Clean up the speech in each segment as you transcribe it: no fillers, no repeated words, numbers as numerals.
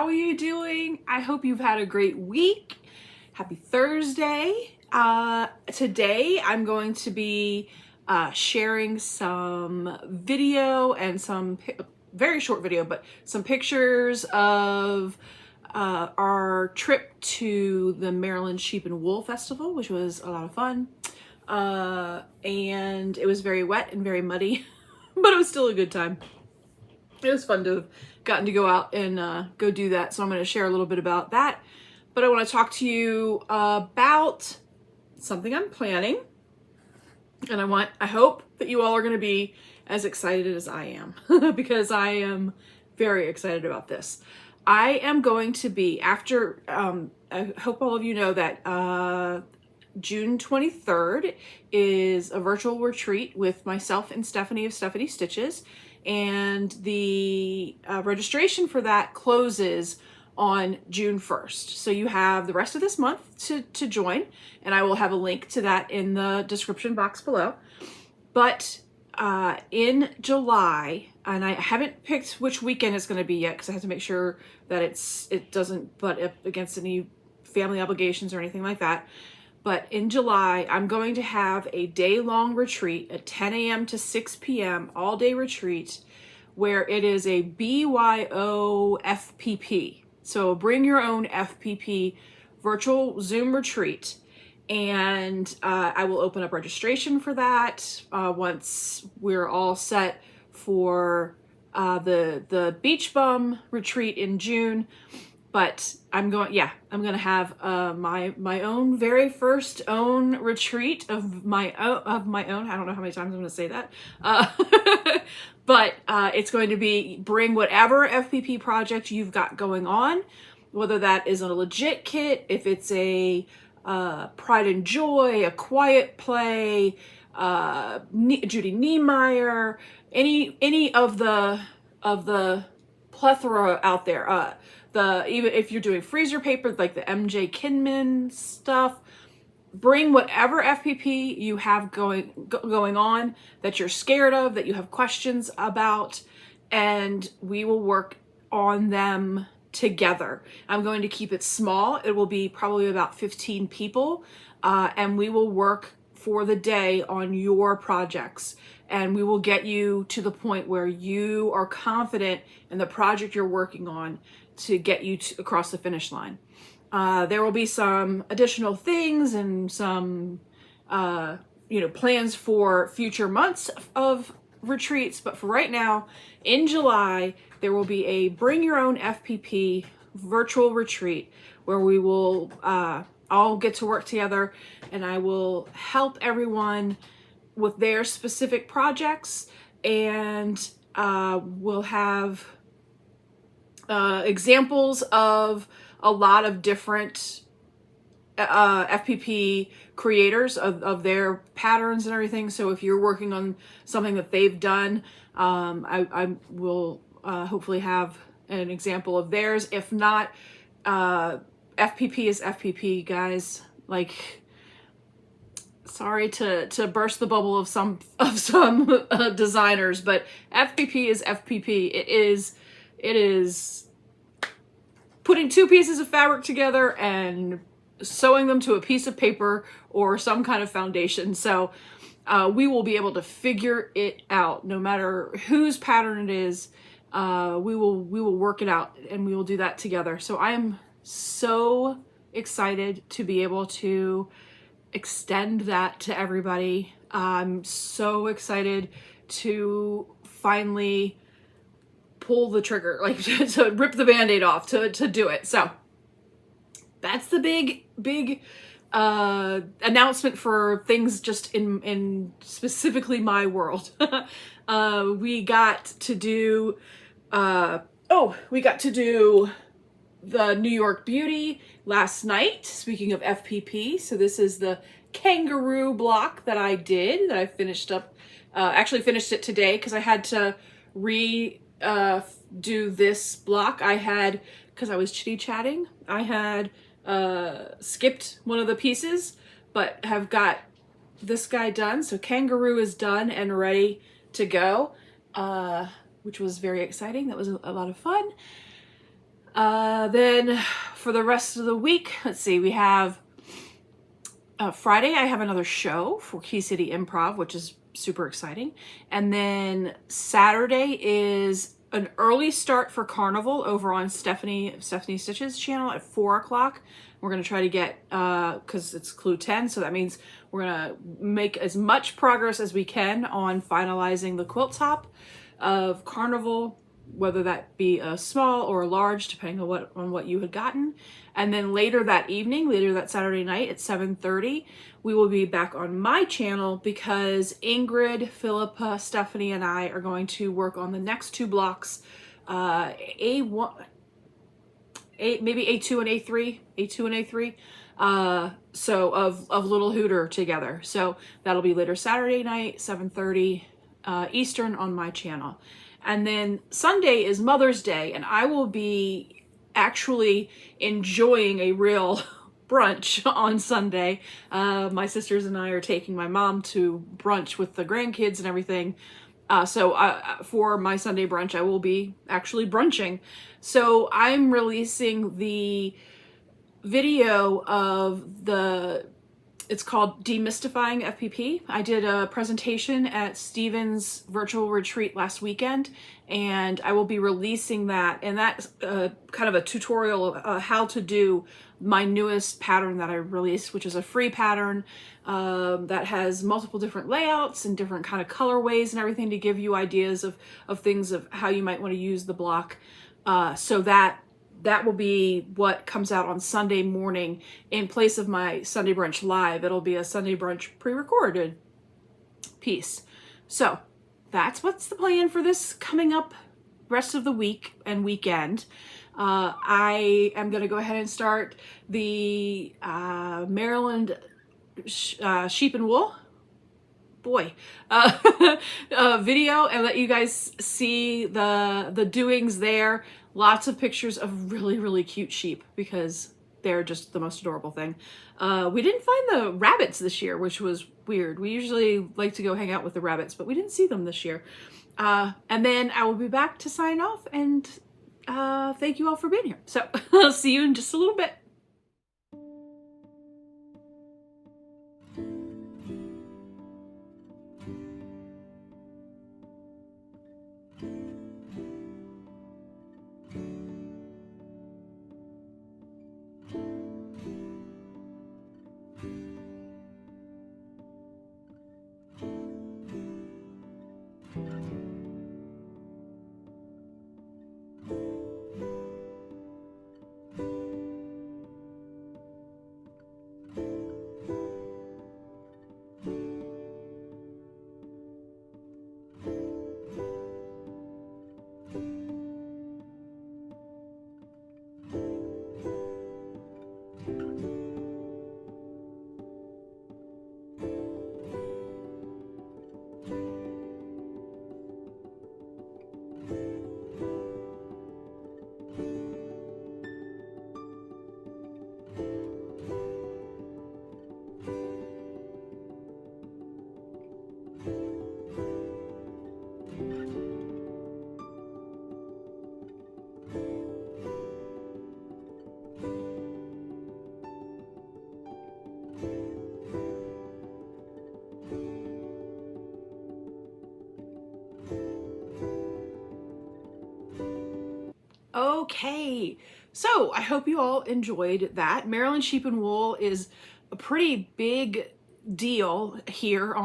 How are you doing? I hope you've had a great week. Happy Thursday. Today I'm going to be sharing some video and some very short video, but some pictures of our trip to the Maryland Sheep and Wool Festival, which was a lot of fun. And it was very wet and very muddy, but it was still a good time. It was fun to have gotten to go out and go do that. So I'm going to share a little bit about that. But I want to talk to you about something I'm planning. And I hope that you all are going to be as excited as I am because I am very excited about this. I am going to be, after, I hope all of you know that June 23rd is a virtual retreat with myself and Stephanie of Stephanie Stitches. And the registration for that closes on June 1st. So you have the rest of this month to join, and I will have a link to that in the description box below. But in July, and I haven't picked which weekend it's going to be yet because I have to make sure that it doesn't butt up against any family obligations or anything like that. But in July, I'm going to have a day-long retreat at 10 a.m. to 6 p.m. all-day retreat where it is a BYO FPP. So bring your own FPP virtual Zoom retreat. And I will open up registration for that once we're all set for the Beach Bum retreat in June. But I'm going to have my own very first own retreat of my own. I don't know how many times I'm going to say that. But it's going to be bring whatever FPP project you've got going on, whether that is a legit kit, if it's a Pride and Joy, a quiet play, Judy Niemeyer, any of the plethora out there. Even if you're doing freezer paper, like the MJ Kinman stuff, bring whatever FPP you have going on that you're scared of, that you have questions about, and we will work on them together. I'm going to keep it small. It will be probably about 15 people, and we will work for the day on your projects. And we will get you to the point where you are confident in the project you're working on to get you across the finish line. There will be some additional things and some, plans for future months of retreats. But for right now, in July, there will be a Bring Your Own FPP virtual retreat where we will all get to work together, and I will help everyone with their specific projects, and we'll have examples of a lot of different FPP creators of their patterns and everything. So if you're working on something that they've done, I will hopefully have an example of theirs. If not, FPP is FPP, guys. Like, sorry to burst the bubble of some designers, but FPP is FPP. It is putting two pieces of fabric together and sewing them to a piece of paper or some kind of foundation. So we will be able to figure it out no matter whose pattern it is. We will work it out, and we will do that together. So I am so excited to be able to extend that to everybody. I'm so excited to finally pull the trigger, like to rip the Band-Aid off, to do it. So that's the big announcement for things just in specifically my world. We got to do the New York Beauty last night, speaking of FPP. So this is the kangaroo block that I finished up, actually finished it today because I had to do this block. Because I was chitty-chatting, I had skipped one of the pieces, but have got this guy done. So kangaroo is done and ready to go, which was very exciting. That was a lot of fun. Then for the rest of the week, let's see, we have Friday, I have another show for Key City Improv, which is super exciting. And then Saturday is an early start for Carnival over on Stephanie Stitch's channel at 4 o'clock. We're going to try to get, because it's Clue 10, so that means we're going to make as much progress as we can on finalizing the quilt top of Carnival, whether that be a small or a large, depending on what you had gotten. And then later that evening, later that Saturday night at 7:30, we will be back on my channel because Ingrid, Philippa, Stephanie, and I are going to work on the next two blocks, A1, maybe A2 and A3, so of Little Hooter together. So that'll be later Saturday night, 7:30 Eastern on my channel. And then Sunday is Mother's Day, and I will be actually enjoying a real brunch on Sunday. My sisters and I are taking my mom to brunch with the grandkids and everything. So for my Sunday brunch, I will be actually brunching. So I'm releasing the video of it's called Demystifying FPP. I did a presentation at Steven's virtual retreat last weekend, and I will be releasing that. And that's kind of a tutorial of how to do my newest pattern that I released, which is a free pattern that has multiple different layouts and different kind of colorways and everything to give you ideas of things of how you might want to use the block. So that will be what comes out on Sunday morning in place of my Sunday Brunch Live. It'll be a Sunday Brunch pre-recorded piece. So that's what's the plan for this coming up rest of the week and weekend. I am going to go ahead and start the Maryland sheep and wool video and let you guys see the doings there. Lots of pictures of really, really cute sheep because they're just the most adorable thing. We didn't find the rabbits this year, which was weird. We usually like to go hang out with the rabbits, but we didn't see them this year. And then I will be back to sign off, and thank you all for being here. So I'll see you in just a little bit. Okay, so I hope you all enjoyed that. Maryland Sheep and Wool is a pretty big deal here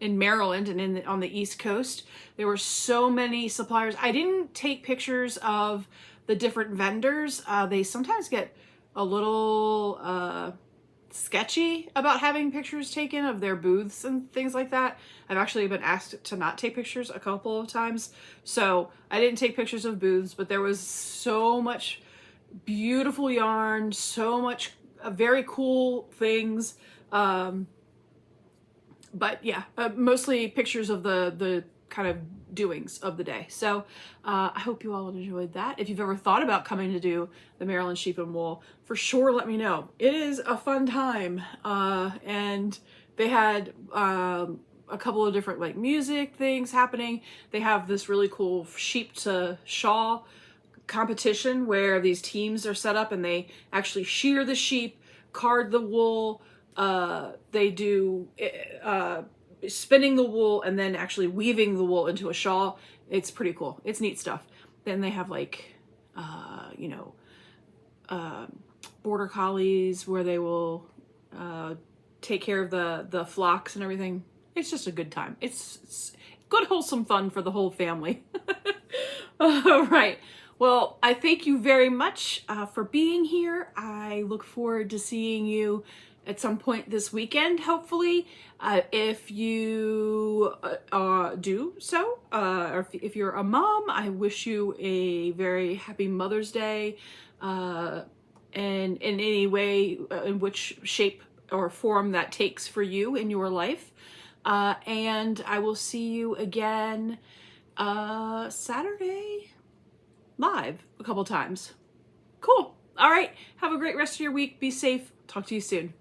in Maryland and on the East Coast. There were so many suppliers. I didn't take pictures of the different vendors. They sometimes get a little sketchy about having pictures taken of their booths and things like that. I've actually been asked to not take pictures a couple of times, so I didn't take pictures of booths, but there was so much beautiful yarn, so much very cool things, but yeah, mostly pictures of the kind of doings of the day. So I hope you all enjoyed that. If you've ever thought about coming to do the Maryland Sheep and Wool, for sure let me know. It is a fun time, and they had a couple of different like music things happening. They have this really cool sheep to shawl competition where these teams are set up and they actually shear the sheep, card the wool. They do spinning the wool and then actually weaving the wool into a shawl. It's pretty cool. It's neat stuff. Then they have like, border collies where they will take care of the flocks and everything. It's just a good time. It's good, wholesome fun for the whole family. All right. Well, I thank you very much for being here. I look forward to seeing you at some point this weekend, hopefully. If you do so, or if you're a mom, I wish you a very happy Mother's Day. And in any way, in which shape or form that takes for you in your life. And I will see you again Saturday live a couple times. Cool. All right. Have a great rest of your week. Be safe. Talk to you soon.